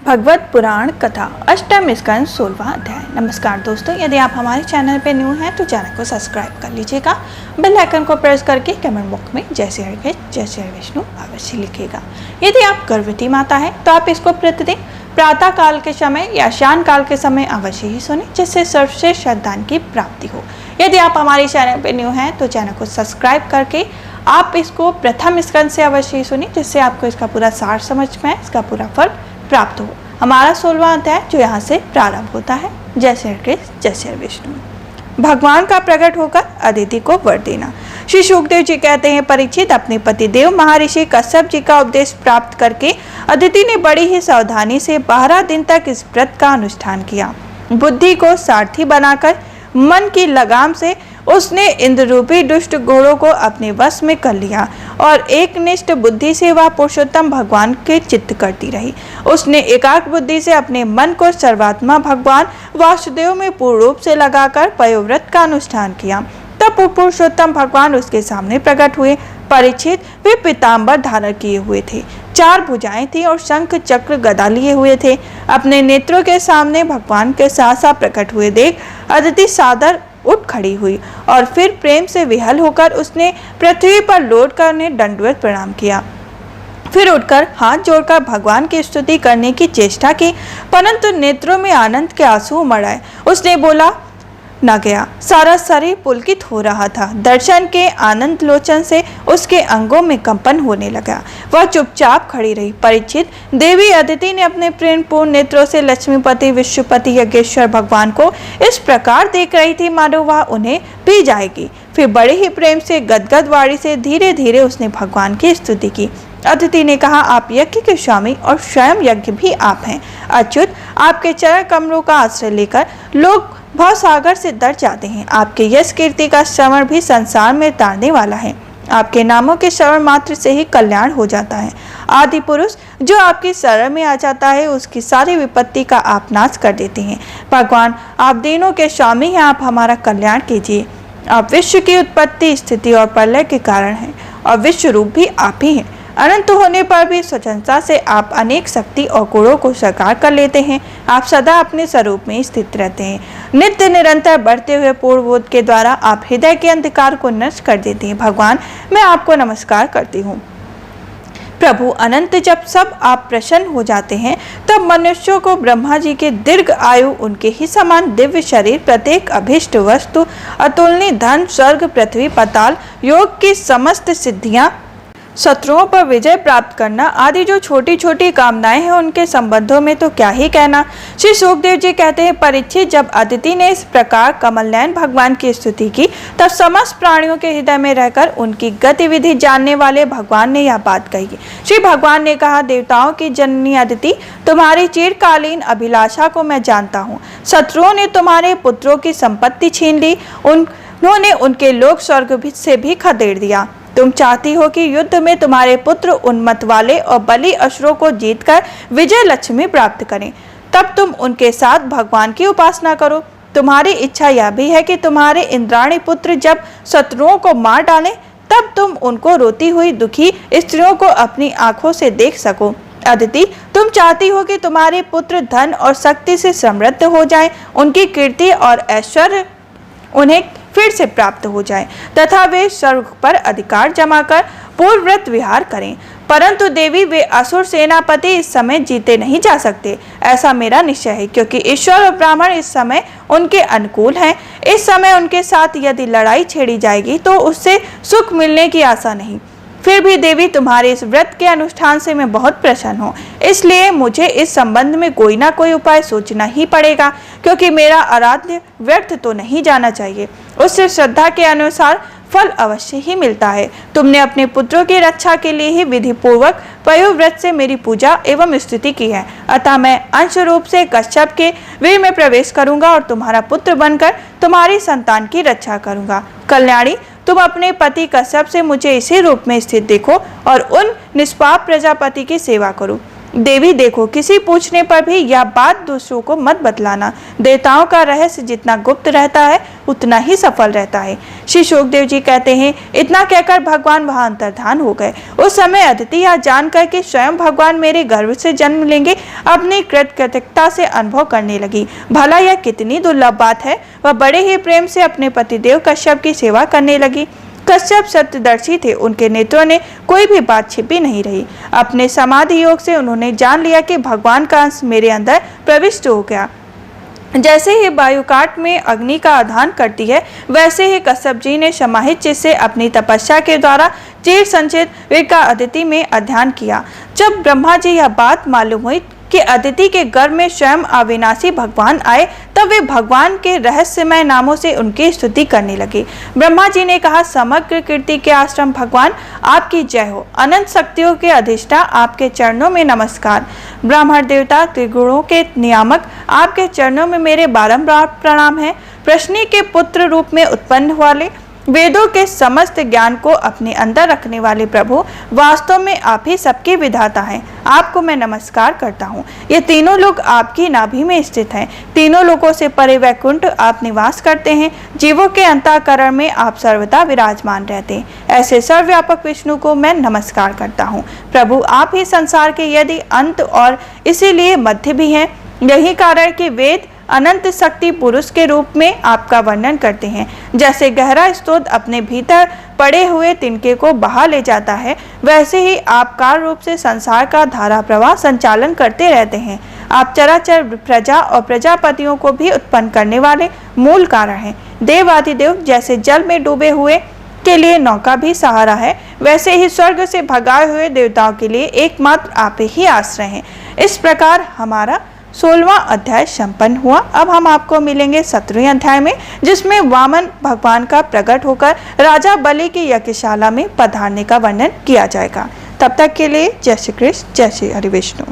भगवत पुराण कथा अष्टम स्कंद 16वां अध्याय। नमस्कार दोस्तों, यदि आप हमारे चैनल पर न्यू हैं तो चैनल को सब्सक्राइब कर लीजिएगा। बेल आइकन को प्रेस करके कमेंट बॉक्स में जय श्री हरि जय श्री विष्णु अवश्य लिखिएगा। यदि आप गर्भवती माता हैं तो आप इसको प्रतिदिन प्रातः काल के समय या शाम काल के समय अवश्य ही सुने, जिससे सर्वश्रेष्ठ श्रद्धान की प्राप्ति हो। यदि आप हमारे चैनल पर न्यू हैं तो चैनल को सब्सक्राइब करके आप इसको प्रथम स्कंद से अवश्य ही सुनिए, जिससे आपको इसका पूरा सार समझ में आए, इसका पूरा फल प्राप्त हो। हमारा 16वां अध्याय जो यहाँ से प्रारंभ होता है। जय श्री कृष्ण जय श्री विष्णु। भगवान का प्रकट होकर अदिति को वर देना। श्री शुकदेव जी कहते हैं, परीक्षित, अपने पति देव महर्षि कश्यप जी का उपदेश प्राप्त करके अदिति ने बड़ी ही सावधानी से 12 दिन तक इस व्रत का अनुष्ठान किया। बुद्धि को सारथी बनाकर मन की लगाम से उसने इंद्र रूपी दुष्ट घोड़ों को अपने वश में कर लिया और एकनिष्ठ बुद्धि से वह पुरुषोत्तम भगवान के चित्त करती रही। उसने एकाग्र बुद्धि से अपने मन को सर्वात्मा भगवान वासुदेव में पूर्ण रूप से लगाकर पयोव्रत का अनुष्ठान किया। तब पुरुषोत्तम भगवान उसके सामने प्रकट हुए। परीक्षित, वे पीताम्बर धारण किए हुए थे, 4 भुजाएं थी और शंख चक्र गदा लिए हुए थे। अपने नेत्रों के सामने भगवान के साथ प्रकट हुए देख अदिति सादर उठ खड़ी हुई और फिर प्रेम से विहल होकर उसने पृथ्वी पर लौट कर उन्हें दंडवत प्रणाम किया। फिर उठकर हाथ जोड़कर भगवान की स्तुति करने की चेष्टा की, परंतु नेत्रों में आनंद के आंसू उमड़ आए। उसने बोला न गया, सारा शरीर पुलकित हो रहा था। दर्शन के आनंद लोचन से उसके अंगों में कंपन होने लगा। वह चुपचाप खड़ी रही। परीक्षित, देवी अदिति ने अपने प्रेमपूर्ण नेत्रों से लक्ष्मीपति विश्वपति यज्ञेश्वर भगवान को इस प्रकार देख रही थी मानो वह उन्हें पी जाएगी। फिर बड़े ही प्रेम से गदगद वाणी से धीरे धीरे उसने भगवान की स्तुति की। अदिति ने कहा, आप यज्ञ के स्वामी और स्वयं यज्ञ भी आप हैं। अच्युत, आपके चरण कमलों का आश्रय लेकर लोग भव सागर से डर जाते हैं। आपके यश कीर्ति का श्रवण भी संसार में तारने वाला है। आपके नामों के श्रवण मात्र से ही कल्याण हो जाता है। आदि पुरुष जो आपकी शरण में आ जाता है उसकी सारी विपत्ति का आप नाश कर देते हैं। भगवान, आप दीनों के स्वामी हैं, आप हमारा कल्याण कीजिए। आप विश्व की उत्पत्ति, स्थिति और प्रलय के कारण हैं और विश्व रूप भी आप ही हैं। अनंत होने पर भी स्वतंत्रता से आप अनेक शक्ति और गुणों को साकार कर लेते हैं। आप सदा अपने स्वरूप में स्थित रहते हैं। नित्य निरंतर बढ़ते हुए पूर्ण बोध के द्वारा आप हृदय के अंधकार को नष्ट कर देते हैं। भगवान, मैं आपको नमस्कार करती हूँ। प्रभु अनंत, जब सब आप प्रसन्न हो जाते हैं तब मनुष्यों को ब्रह्मा जी के दीर्घ आयु, उनके ही समान दिव्य शरीर, प्रत्येक अभिष्ट वस्तु, अतुलनीय धन, स्वर्ग, पृथ्वी, पाताल, योग की समस्त सिद्धियां, शत्रुओं पर विजय प्राप्त करना आदि जो छोटी छोटी कामनाएं हैं, उनके संबंधों में तो क्या ही कहना। श्री शुकदेव जी कहते हैं, परीक्षित, जब अदिति ने इस प्रकार कमलनयन भगवान की स्तुति की तब समस्त प्राणियों के हृदय में रहकर उनकी गतिविधि जानने वाले भगवान ने यह बात कही। श्री भगवान ने कहा, देवताओं की जननी अदिति, तुम्हारी चिरकालीन अभिलाषा को मैं जानता हूँ। शत्रुओं ने तुम्हारे पुत्रों की संपत्ति छीन ली, उन्होंने उनके लोक स्वर्ग से भी खदेड़ दिया। तुम चाहती हो कि युद्ध में तुम्हारे पुत्र उन्मत्त वाले और बलि असुरों को जीतकर विजय लक्ष्मी प्राप्त करें। तब तुम उनके साथ भगवान की उपासना करो। तुम्हारी इच्छा यह भी है कि तुम्हारे इंद्राणी पुत्र जब शत्रुओं को मार डालें तब तुम उनको रोती हुई दुखी स्त्रियों को अपनी आंखों से देख सको। अदिति, तुम चाहती हो कि तुम्हारे पुत्र धन और शक्ति से समृद्ध हो जाएं, उनकी कीर्ति और ऐश्वर्य उन्हें फिर से प्राप्त हो जाए तथा वे स्वर्ग पर अधिकार जमाकर पूर्वव्रत विहार करें। परंतु देवी, वे असुर सेनापति इस समय जीते नहीं जा सकते, ऐसा मेरा निश्चय है, क्योंकि ईश्वर और ब्राह्मण इस समय उनके अनुकूल हैं। इस समय उनके साथ यदि लड़ाई छेड़ी जाएगी तो उससे सुख मिलने की आशा नहीं। फिर भी देवी, तुम्हारे इस व्रत के अनुष्ठान से मैं बहुत प्रसन्न हूँ, इसलिए मुझे इस संबंध में कोई ना कोई उपाय सोचना ही पड़ेगा, क्योंकि मेरा आराध्य व्यर्थ तो नहीं जाना चाहिए। उससे श्रद्धा के अनुसार फल अवश्य ही मिलता है। तुमने अपने पुत्रों की रक्षा के लिए ही विधि पूर्वक पयोव्रत से मेरी पूजा एवं स्तुति की है, अतः मैं अंश रूप से कश्यप के वीर में प्रवेश करूंगा और तुम्हारा पुत्र बनकर तुम्हारी संतान की रक्षा करूंगा। कल्याणी, तुम अपने पति कश्यप से मुझे इसी रूप में स्थित देखो और उन निष्पाप प्रजापति की सेवा करो। देवी देखो, किसी पूछने पर भी यह बात दूसरों को मत बतलाना। देवताओं का रहस्य जितना गुप्त रहता है उतना ही सफल रहता है। श्री शुकदेव जी कहते हैं, इतना कहकर भगवान वहां अंतर्धान हो गए। उस समय अदिति यह जानकर कि स्वयं भगवान मेरे गर्भ से जन्म लेंगे, अपनी कृतज्ञता से अनुभव करने लगी। भला यह कितनी दुर्लभ बात है। वह बड़े ही प्रेम से अपने पतिदेव कश्यप की सेवा करने लगी। कश्यप सत्यदर्शी थे, उनके नेत्रों ने कोई भी बात छिपी नहीं रही। अपने समाधि योग से उन्होंने जान लिया कि भगवान का अंश मेरे अंदर प्रविष्ट हो गया। जैसे ही वायुकाट में अग्नि का आधान करती है, वैसे ही कश्यप जी ने समाहित चित्त से अपनी तपस्या के द्वारा चिर संचित वेद का अदिति में अध्ययन किया। जब ब्रह्मा जी यह बात मालूम हुई कि अदिति के गर्भ में स्वयं अविनाशी भगवान आए, तब वे भगवान के रहस्यमय नामों से उनकी स्तुति करने लगे। ब्रह्मा जी ने कहा, समग्र कीर्ति के आश्रम भगवान आपकी जय हो। अनंत शक्तियों के अधिष्ठा आपके चरणों में नमस्कार। ब्राह्मण देवता त्रिगुणों के नियामक आपके चरणों में मेरे बारंबार प्रणाम है। प्रश्नि के पुत्र रूप में उत्पन्न वाले, वेदों के समस्त ज्ञान को अपने अंदर रखने वाले प्रभु, वास्तव में आप ही सबके विधाता हैं। आपको मैं नमस्कार करता हूँ। ये तीनों लोग आपकी नाभि में स्थित हैं। तीनों लोगों से परे वैकुंठ आप निवास करते हैं। जीवों के अंतःकरण में आप सर्वदा विराजमान रहते हैं। ऐसे सर्वव्यापक विष्णु को मैं नमस्कार करता हूँ। प्रभु, आप ही संसार के यदि अंत और इसीलिए मध्य भी हैं। यही कारण कि वेद अनंत शक्ति पुरुष के रूप में आपका वर्णन करते हैं। जैसे गहरा स्रोत अपने भीतर पड़े हुए तिनके को बहा ले जाता है, वैसे ही आप कार्य रूप से संसार का धारा प्रवाह संचालन करते रहते हैं। आप चराचर प्रजा और प्रजापतियों को भी उत्पन्न करने वाले मूल कारण हैं। देवादिदेव जैसे जल में डूबे हुए के लिए नौका भी सहारा है, वैसे ही स्वर्ग से भगाए हुए देवताओं के लिए एकमात्र आप ही आश्रय हैं। इस प्रकार हमारा 16वां अध्याय संपन्न हुआ। अब हम आपको मिलेंगे 17वें अध्याय में, जिसमें वामन भगवान का प्रकट होकर राजा बलि की यज्ञशाला में पधारने का वर्णन किया जाएगा। तब तक के लिए जय श्री कृष्ण, जय श्री हरि विष्णु।